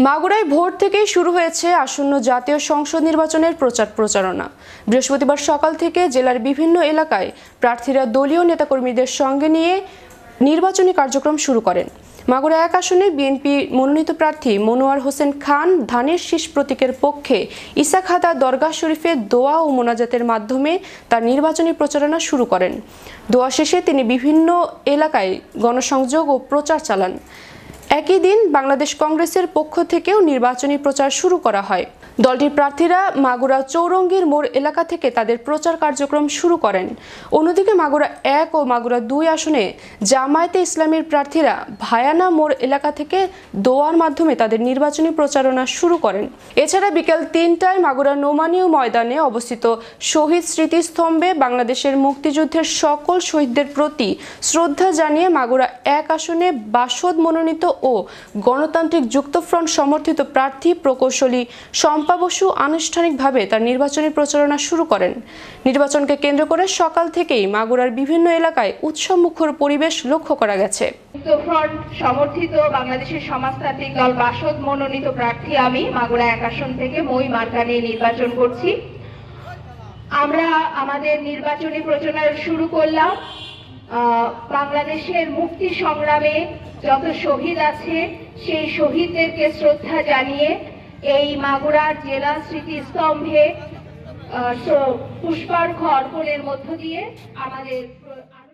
মাগুরায় ভোর থেকেই শুরু হয়েছে আসন্ন জাতীয় সংসদ নির্বাচনের প্রচারণা। বৃহস্পতিবার সকাল থেকে জেলার বিভিন্ন এলাকায় প্রার্থীরা দলীয় নেতাকর্মীদের সঙ্গে নিয়ে নির্বাচনী কার্যক্রম শুরু করেন। মাগুরা 1 আসনে বিএনপি মনোনীত প্রার্থী মনোয়ার হোসেন খান ধানের শীষ প্রতীকের পক্ষে ইসাখাদা দরগাহ শরীফে দোয়া ও মোনাজাতের মাধ্যমে তার নির্বাচনী প্রচারণা শুরু করেন। দোয়া শেষে তিনি বিভিন্ন এলাকায় গণসংযোগ ও প্রচার চালান। একই দিন বাংলাদেশ কংগ্রেসের পক্ষ থেকেও নির্বাচনী প্রচার শুরু করা হয়। দলটির প্রার্থীরা মাগুরা চৌরঙ্গীর মোড় এলাকা থেকে তাদের প্রচার কার্যক্রম শুরু করেন। অন্যদিকে মাগুরা 1 ও মাগুরা 2 আসনে জামায়াতে ইসলামীর প্রার্থীরা ভায়ানা মোড় এলাকা থেকে দোয়ার মাধ্যমে তাদের নির্বাচনী প্রচারণা শুরু করেন। এছাড়া বিকেল 3টায় মাগুরা নোমানীয় ময়দানে অবস্থিত শহীদ স্মৃতিস্তম্ভে বাংলাদেশের মুক্তিযুদ্ধের সকল শহীদদের প্রতি শ্রদ্ধা জানিয়ে মাগুরা 1 আসনে বাসদ মনোনীত ও গণতান্ত্রিক যুক্তফ্রন্ট সমর্থিত প্রার্থী প্রকৌশলী শম্পা বসু আনুষ্ঠানিকভাবে তার নির্বাচনী প্রচারণা শুরু করেন। নির্বাচনকে কেন্দ্র করে সকাল থেকেই মাগুরার বিভিন্ন এলাকায় উৎসবমুখর পরিবেশ লক্ষ্য করা গেছে। যুক্তফ্রন্ট সমর্থিত বাংলাদেশের সমাজতান্ত্রিক দল বাসদ মনোনীত প্রার্থী আমি মাগুরা 1 আসন থেকে মই মার্কা নিয়ে নির্বাচন করছি। আমরা আমাদের নির্বাচনী প্রচারণা শুরু করলাম। বাংলাদেশের মুক্তি সংগ্রামে যত শহীদ আছে সেই শহীদদেরকে শ্রদ্ধা জানিয়ে এই মাগুরার জেলা স্মৃতিস্তম্ভে পুষ্পার্ঘ্য অর্পণের মধ্য দিয়ে আমাদের